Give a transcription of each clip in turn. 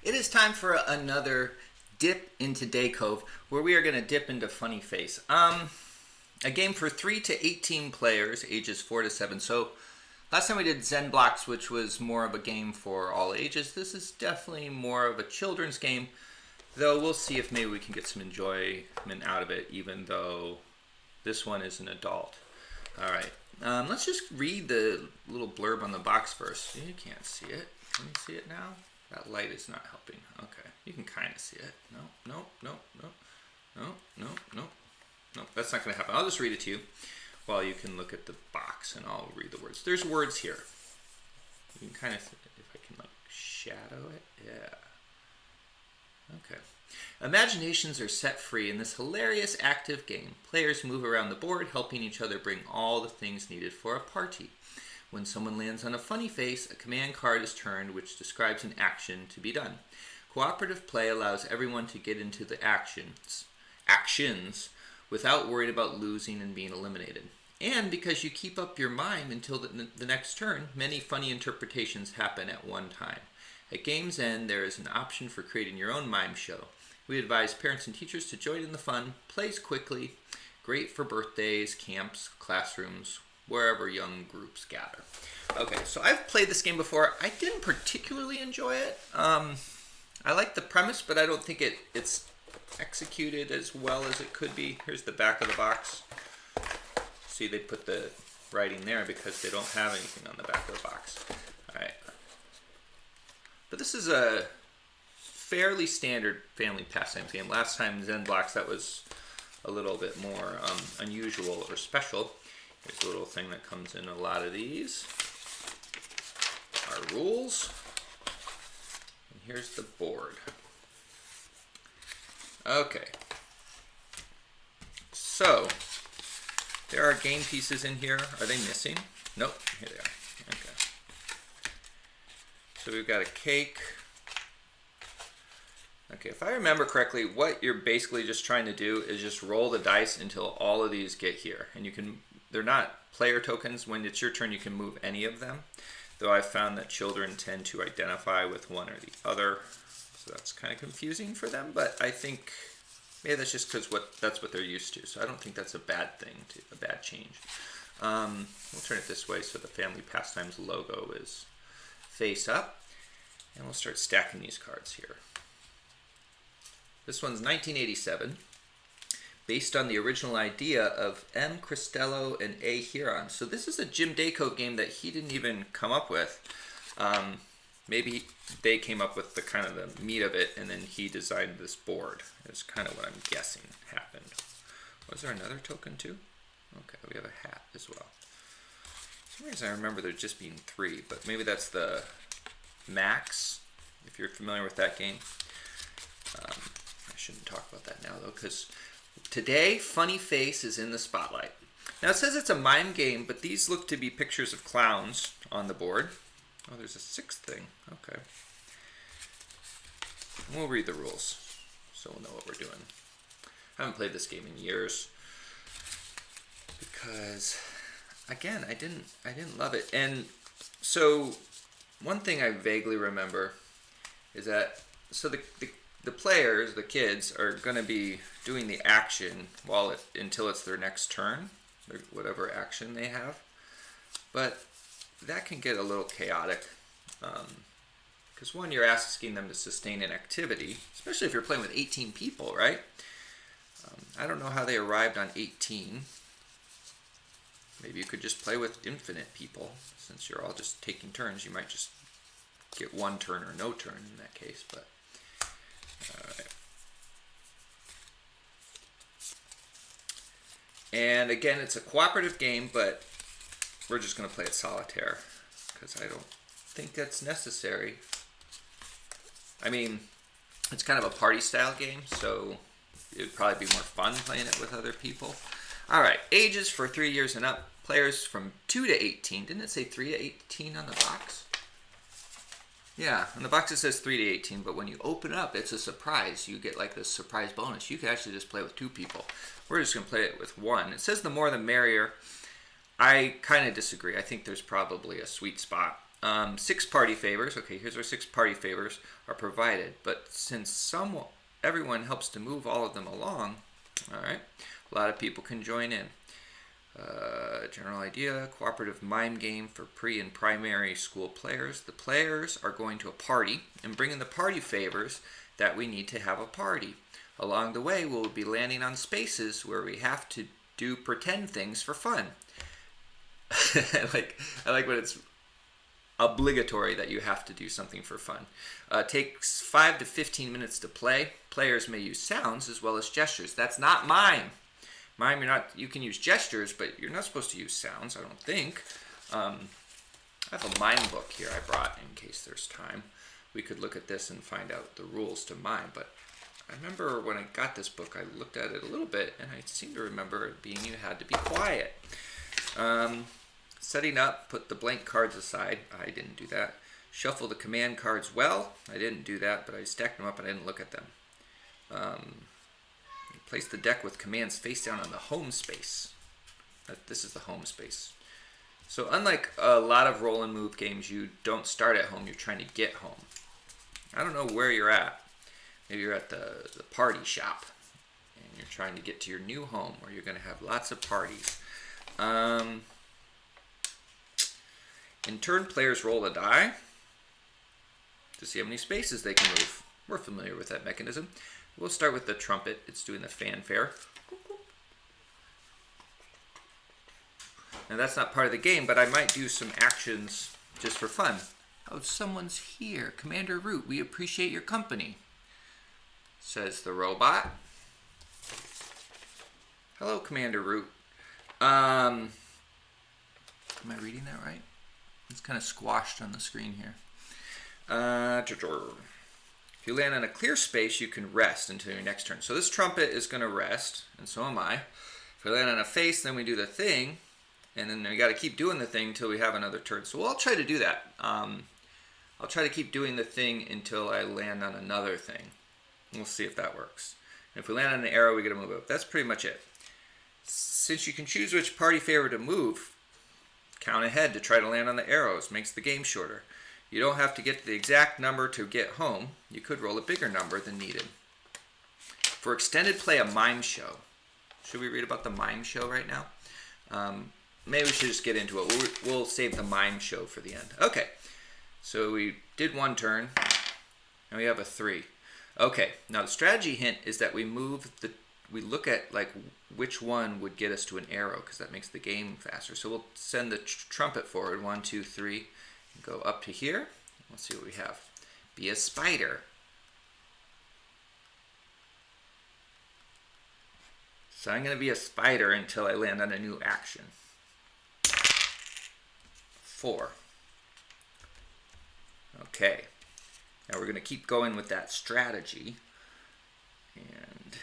It is time for another dip into Deacove, where we are going to dip into Funny Face. A game for 3 to 18 players, ages 4 to 7. So last time we did Zen Blocks, which was more of a game for all ages. This is definitely more of a children's game, though we'll see if maybe we can get some enjoyment out of it, even though this one is an adult. All right, let's just read the little blurb on the box first. You can't see it. Can you see it now? That light is not helping. Okay, you can kind of see it. No. That's not going to happen. I'll just read it to you while you can look at the box, and I'll read the words. There's words here. You can kind of, if I can like shadow it. Yeah. Okay. Imaginations are set free in this hilarious active game. Players move around the board, helping each other bring all the things needed for a party. When someone lands on a funny face, a command card is turned which describes an action to be done. Cooperative play allows everyone to get into the actions without worried about losing and being eliminated. And because you keep up your mime until the next turn, many funny interpretations happen at one time. At game's end, there is an option for creating your own mime show. We advise parents and teachers to join in the fun. Plays quickly, great for birthdays, camps, classrooms, wherever young groups gather. Okay, so I've played this game before. I didn't particularly enjoy it. I like the premise, but I don't think it's executed as well as it could be. Here's the back of the box. See, they put the writing there because they don't have anything on the back of the box. All right. But this is a fairly standard family pastime game. Last time Zen Blocks, that was a little bit more unusual or special. Here's a little thing that comes in a lot of these. Our rules. And here's the board. Okay. So, there are game pieces in here. Are they missing? Nope. Here they are. Okay. So we've got a cake. Okay, if I remember correctly, what you're basically just trying to do is just roll the dice until all of these get here. And you can, they're not player tokens. When it's your turn, you can move any of them. Though I've found that children tend to identify with one or the other. So that's kind of confusing for them. But I think maybe that's just because that's what they're used to. So I don't think that's a bad thing, a bad change. We'll turn it this way so the Family Pastimes logo is face up. And we'll start stacking these cards here. This one's 1987, based on the original idea of M. Cristello and A. Huron. So this is a Jim Deacove game that he didn't even come up with. Maybe they came up with the kind of the meat of it, and then he designed this board. It's kind of what I'm guessing happened. Was there another token too? Okay, we have a hat as well. For some reason I remember there just being 3, but maybe that's the max, if you're familiar with that game. I shouldn't talk about that now, though, because today, Funny Face is in the spotlight. Now, it says it's a mime game, but these look to be pictures of clowns on the board. Oh, there's a 6th thing. Okay. We'll read the rules, so we'll know what we're doing. I haven't played this game in years, because, again, I didn't love it. And so, one thing I vaguely remember is that, so the players, the kids, are going to be doing the action until it's their next turn, or whatever action they have. But that can get a little chaotic, because one, you're asking them to sustain an activity, especially if you're playing with 18 people, right? I don't know how they arrived on 18. Maybe you could just play with infinite people. Since you're all just taking turns, you might just get one turn or no turn in that case, but alright. And again, it's a cooperative game, but we're just going to play it solitaire because I don't think that's necessary. I mean, it's kind of a party style game, so it would probably be more fun playing it with other people. Alright, ages for 3 years and up. Players from 2 to 18. Didn't it say 3 to 18 on the box? Yeah, on the box it says 3 to 18, but when you open it up, it's a surprise. You get like this surprise bonus. You could actually just play with 2 people. We're just going to play it with 1. It says the more the merrier. I kind of disagree. I think there's probably a sweet spot 6 party favors. Okay, here's our 6 party favors are provided. But since everyone helps to move all of them along, all right, a lot of people can join in. General idea, cooperative mime game for pre and primary school players. The players are going to a party and bring in the party favors that we need to have a party. Along the way, we'll be landing on spaces where we have to do pretend things for fun. I like when it's obligatory that you have to do something for fun. Takes 5 to 15 minutes to play. Players may use sounds as well as gestures. That's not mime. Mime, you can use gestures, but you're not supposed to use sounds, I don't think. I have a mime book here I brought in case there's time. We could look at this and find out the rules to mime, but I remember when I got this book, I looked at it a little bit, and I seem to remember it being you had to be quiet. Setting up, put the blank cards aside. I didn't do that. Shuffle the command cards well. I didn't do that, but I stacked them up and I didn't look at them. Place the deck with commands face down on the home space. This is the home space. So unlike a lot of roll and move games, you don't start at home, you're trying to get home. I don't know where you're at. Maybe you're at the party shop and you're trying to get to your new home where you're going to have lots of parties. In turn, players roll a die to see how many spaces they can move. We're familiar with that mechanism. We'll start with the trumpet. It's doing the fanfare. Now that's not part of the game, but I might do some actions just for fun. Oh, someone's here. Commander Root, we appreciate your company, says the robot. Hello, Commander Root. Am I reading that right? It's kind of squashed on the screen here. If you land on a clear space, you can rest until your next turn. So this trumpet is going to rest, and so am I. If we land on a face, then we do the thing, and then we got to keep doing the thing until we have another turn. So I'll try to do that. I'll try to keep doing the thing until I land on another thing. We'll see if that works. And if we land on an arrow, we get to move up. That's pretty much it. Since you can choose which party favor to move, count ahead to try to land on the arrows. Makes the game shorter. You don't have to get to the exact number to get home. You could roll a bigger number than needed. For extended play, a mime show. Should we read about the mime show right now? Maybe we should just get into it. We'll save the mime show for the end. Okay, so we did one turn, and we have a 3. Okay, now the strategy hint is that we look at like which one would get us to an arrow, because that makes the game faster. So we'll send the trumpet forward, 1, 2, 3, and go up to here. Let's see what we have. Be a spider. So I'm going to be a spider until I land on a new action. 4. Okay. Now we're going to keep going with that strategy. And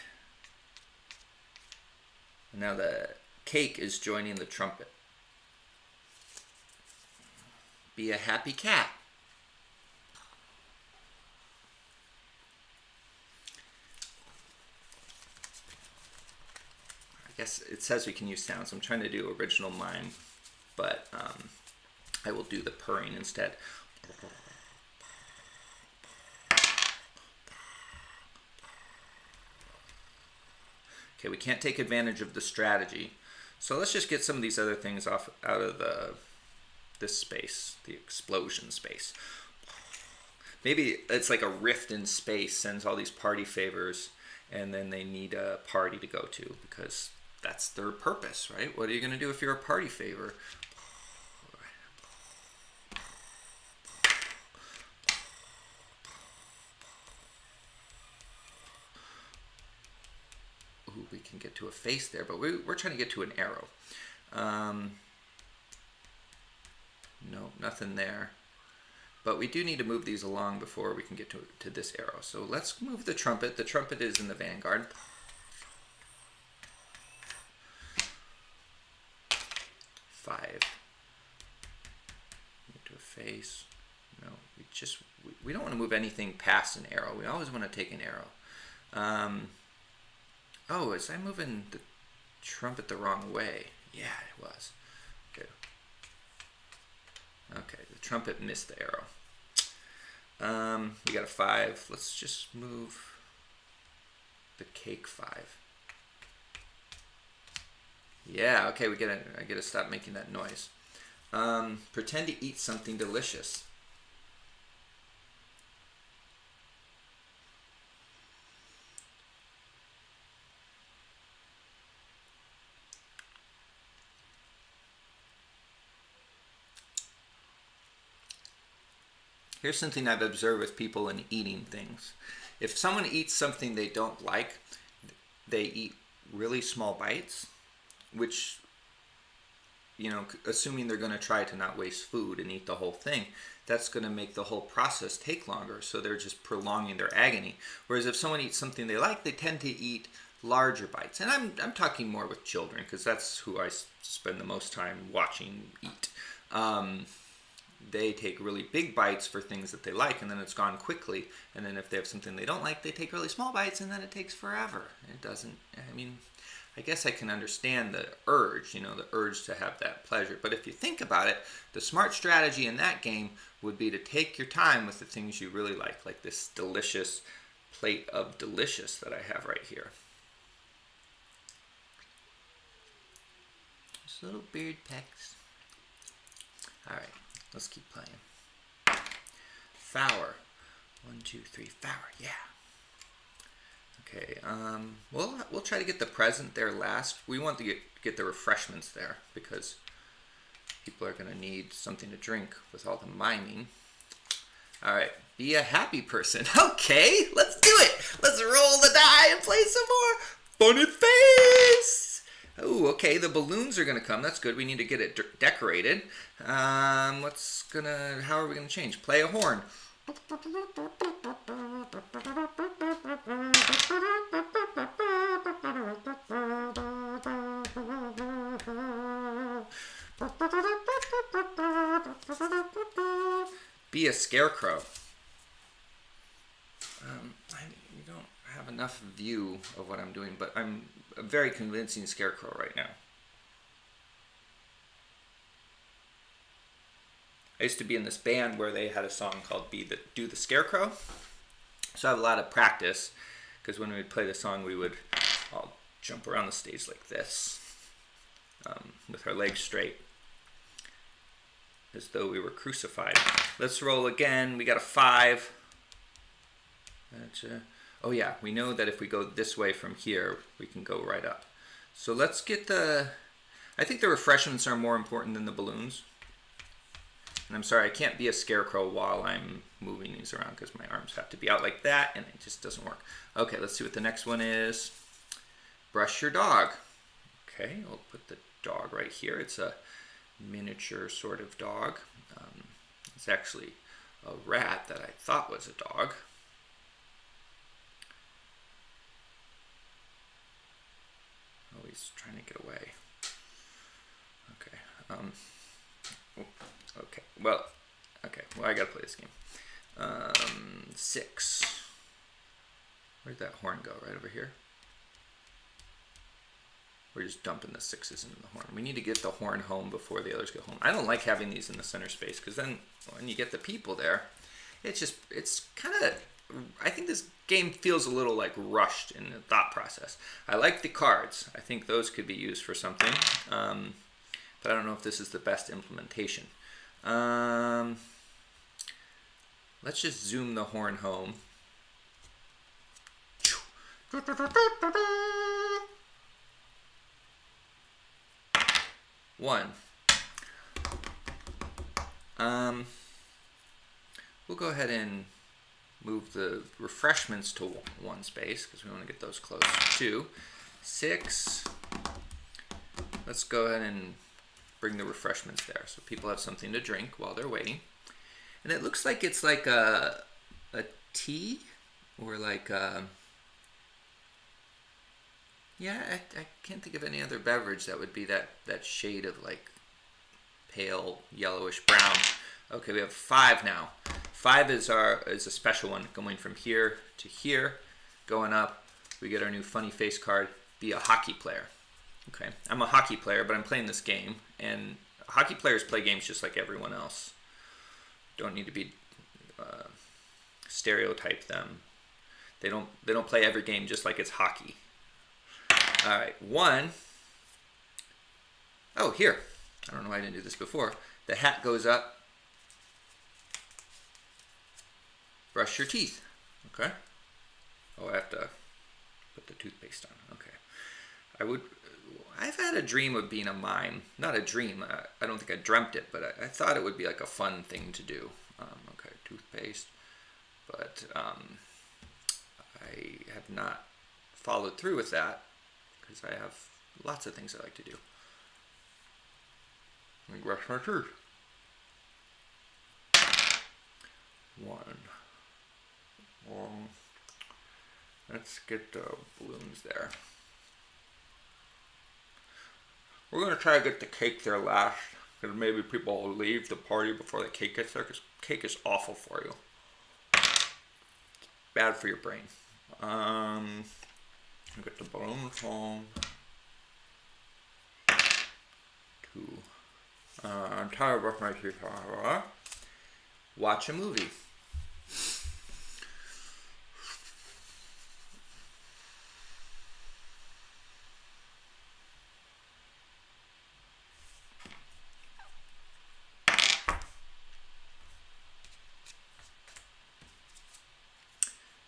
now the cake is joining the trumpet. Be a happy cat. I guess it says we can use sounds. I'm trying to do original mime, but I will do the purring instead. Okay, we can't take advantage of the strategy. So let's just get some of these other things out of this space, the explosion space. Maybe it's like a rift in space sends all these party favors, and then they need a party to go to because that's their purpose, right? What are you going to do if you're a party favor? Ooh, we can get to a face there, but we're trying to get to an arrow. No, nothing there. But we do need to move these along before we can get to this arrow. So let's move the trumpet. The trumpet is in the vanguard. 5. Get to a face. No, we don't want to move anything past an arrow. We always want to take an arrow. Oh, was I moving the trumpet the wrong way? Yeah, it was. Okay. Okay, the trumpet missed the arrow. We got a 5. Let's just move the cake 5. Yeah, okay, I get to stop making that noise. Pretend to eat something delicious. Here's something I've observed with people in eating things. If someone eats something they don't like, they eat really small bites, which, assuming they're going to try to not waste food and eat the whole thing, that's going to make the whole process take longer. So they're just prolonging their agony. Whereas if someone eats something they like, they tend to eat larger bites. And I'm talking more with children, because that's who I spend the most time watching eat. They take really big bites for things that they like, and then it's gone quickly. And then if they have something they don't like, they take really small bites, and then it takes forever. I guess I can understand the urge, the urge to have that pleasure. But if you think about it, the smart strategy in that game would be to take your time with the things you really like this delicious plate of delicious that I have right here. Just little beard pecks. All right. Let's keep playing. Four. 1, 2, 3, four. Yeah. Okay. We'll try to get the present there last. We want to get the refreshments there, because people are going to need something to drink with all the miming. All right. Be a happy person. Okay. Let's do it. Let's roll the die and play some more. Funny face. Oh, okay, the balloons are going to come. That's good. We need to get it decorated. How are we going to change? Play a horn. Be a scarecrow. You don't have enough view of what I'm doing, but I'm a very convincing scarecrow right now. I used to be in this band where they had a song called Do the Scarecrow. So I have a lot of practice, because when we would play the song, we would all jump around the stage like this, with our legs straight, as though we were crucified. Let's roll again. We got a 5. Oh yeah, we know that if we go this way from here, we can go right up. So let's get I think the refreshments are more important than the balloons. And I'm sorry, I can't be a scarecrow while I'm moving these around, because my arms have to be out like that, and it just doesn't work. Okay, let's see what the next one is. Brush your dog. Okay, we'll put the dog right here. It's a miniature sort of dog. It's actually a rat that I thought was a dog. Oh, he's trying to get away. Okay. Okay. Well, I gotta play this game. 6. Where'd that horn go? Right over here? We're just dumping the 6s into the horn. We need to get the horn home before the others get home. I don't like having these in the center space, because then when you get the people there, it's kind of, I think this game feels a little like rushed in the thought process. I like the cards. I think those could be used for something, but I don't know if this is the best implementation. Let's just zoom the horn home. 1. We'll go ahead and move the refreshments to 1 space, because we want to get those close. 2. 6. Let's go ahead and bring the refreshments there, so people have something to drink while they're waiting. And it looks like it's like a tea, or like a... Yeah, I can't think of any other beverage that would be that shade of like pale yellowish brown. Okay, we have 5 now. 5 is a special one, going from here to here. Going up, we get our new funny face card. Be a hockey player. Okay, I'm a hockey player, but I'm playing this game, and hockey players play games just like everyone else. Don't need to be stereotype them. They don't play every game just like it's hockey. All right, 1. Oh, here. I don't know why I didn't do this before. The hat goes up. Brush your teeth. Okay. Oh, I have to put the toothpaste on. Okay. I've had a dream of being a mime. Not a dream. I don't think I dreamt it, but I thought it would be like a fun thing to do. Okay, toothpaste. But I have not followed through with that because I have lots of things I like to do. Let me brush my teeth. 1. Let's get the balloons there. We're going to try to get the cake there last, because maybe people will leave the party before the cake gets there, because cake is awful for you. It's bad for your brain. Get the balloons home. 2. I'm tired of brushing my teeth. Watch a movie.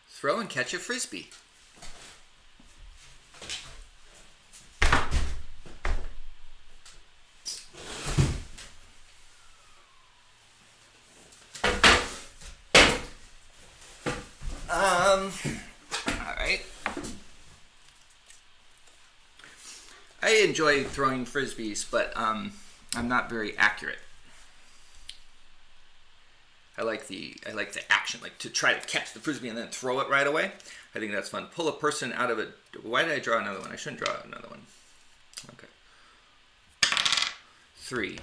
Throw and catch a frisbee. Alright. I enjoy throwing frisbees, but I'm not very accurate. I like the action, like to try to catch the frisbee and then throw it right away. I think that's fun. Pull a person out of it. Why did I draw another one? I shouldn't draw another one. Okay. 3.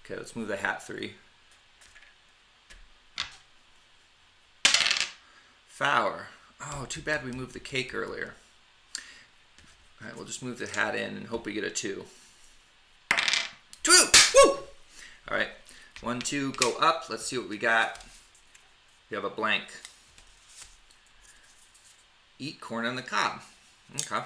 Okay, let's move the hat 3. Flower. Oh, too bad we moved the cake earlier. All right, we'll just move the hat in and hope we get a 2. 2! Woo! All right, 1, 2, go up. Let's see what we got. We have a blank. Eat corn on the cob. Okay.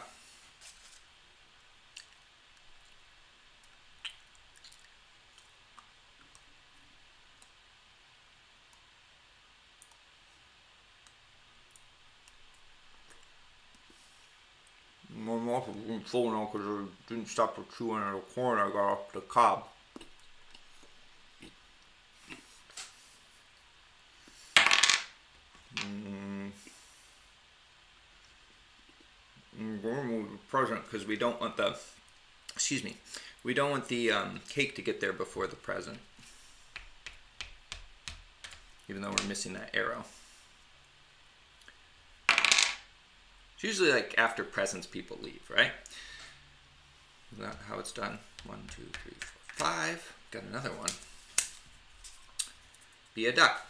My mouth is getting full now because I didn't stop for chewing on the corn I got off the cob. I'm going to move the present because we don't want the, we don't want the cake to get there before the present. Even though we're missing that arrow. It's usually like after presents people leave, right? Is that how it's done? 1, 2, 3, 4, 5. Got another one. Be a duck.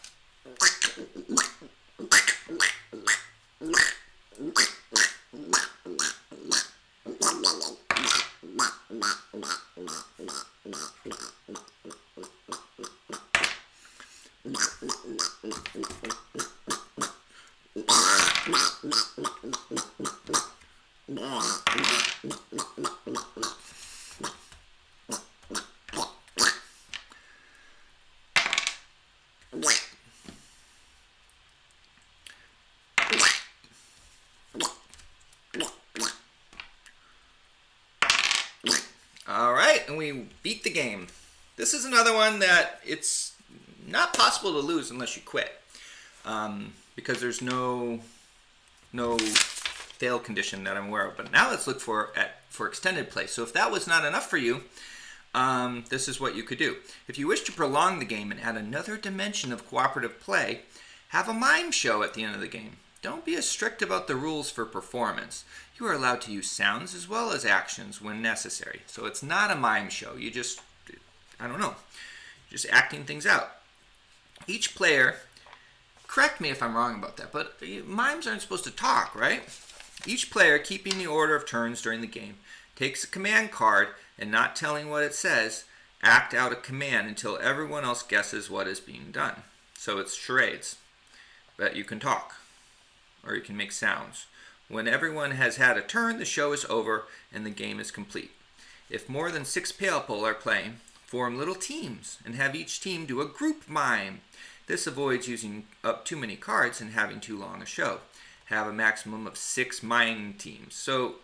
All right, and we beat the game. This is another one that it's not possible to lose unless you quit, because there's no fail condition that I'm aware of. But now let's look for extended play. So if that was not enough for you, this is what you could do. If you wish to prolong the game and add another dimension of cooperative play, have a mime show at the end of the game. Don't be as strict about the rules for performance. You are allowed to use sounds as well as actions when necessary. So it's not a mime show. You just, I don't know, just acting things out. Each player, correct me if I'm wrong about that, but mimes aren't supposed to talk, right? Each player, keeping the order of turns during the game, takes a command card and not telling what it says, Act out a command until everyone else guesses what is being done. So it's charades, but you can talk, or you can make sounds. When everyone has had a turn, the show is over and the game is complete. If more than 6 people are playing, form little teams and have each team do a group mime. This avoids using up too many cards and having too long a show. Have a maximum of 6 mime teams. So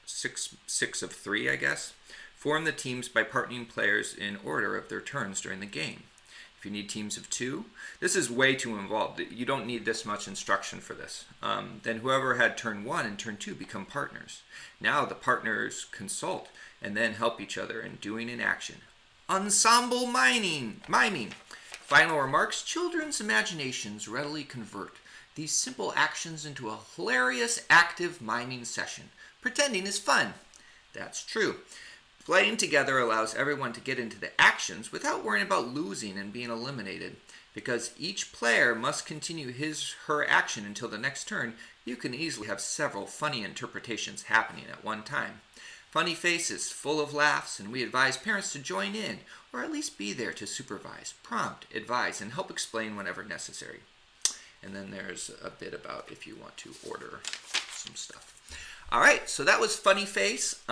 six of 3, I guess. Form the teams by partnering players in order of their turns during the game. If you need teams of 2, this is way too involved. You don't need this much instruction for this. Then whoever had turn 1 and turn 2 become partners. Now the partners consult and then help each other in doing an action. Ensemble miming. Final remarks. Children's imaginations readily convert these simple actions into a hilarious active miming session. Pretending is fun. That's true. Playing together allows everyone to get into the actions without worrying about losing and being eliminated. Because each player must continue her action until the next turn, you can easily have several funny interpretations happening at one time. Funny faces, full of laughs, and we advise parents to join in, or at least be there to supervise, prompt, advise, and help explain whenever necessary. And then there's a bit about if you want to order some stuff. All right, so that was Funny Face.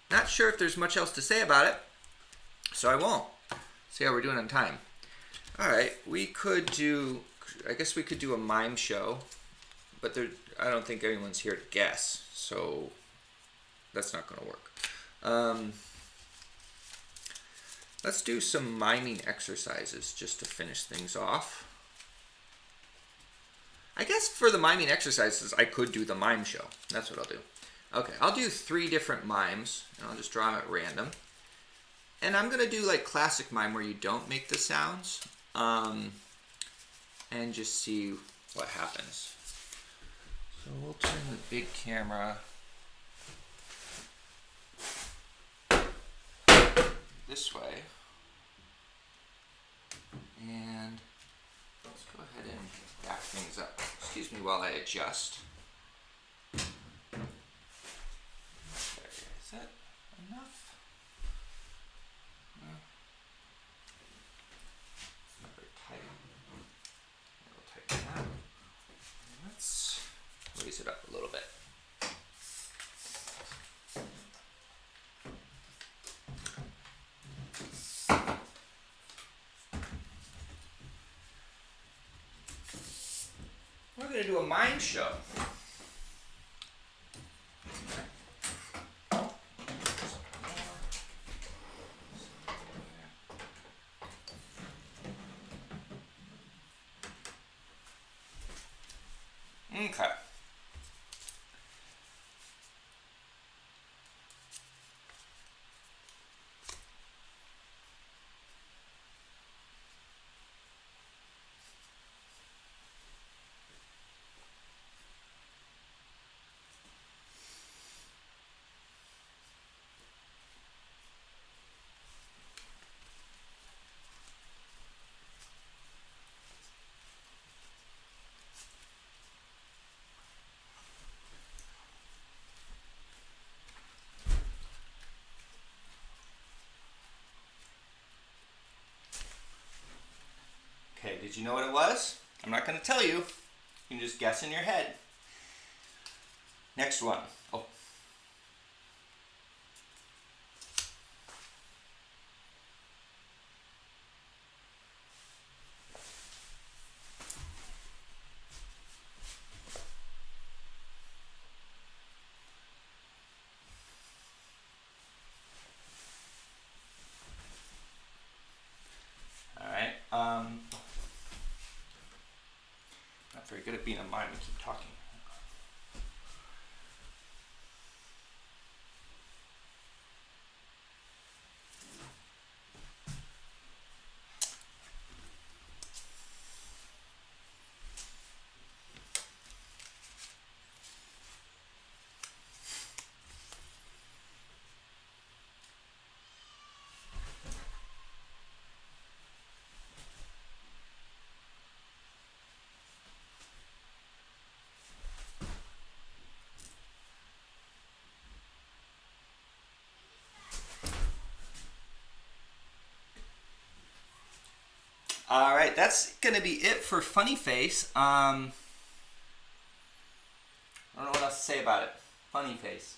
Not sure if there's much else to say about it, so I won't. See how we're doing on time. All right, I guess we could do a mime show, but I don't think anyone's here to guess, so that's not going to work. Let's do some miming exercises just to finish things off. I guess for the miming exercises, I could do the mime show. That's what I'll do. Okay, I'll do 3 different mimes, and I'll just draw them at random. And I'm going to do like classic mime where you don't make the sounds, and just see what happens. So we'll turn the big camera this way, and let's go ahead and back things up. Excuse me while I adjust. Is that enough? No. It's not very tight. I'll tighten that. Let's raise it up a little bit. We're going to do a mime show. Okay. Okay, did you know what it was? I'm not going to tell you. You can just guess in your head. Next one. Oh. All right. Not very good at being a mime and keep talking. All right, that's gonna be it for Funny Face. I don't know what else to say about it. Funny Face.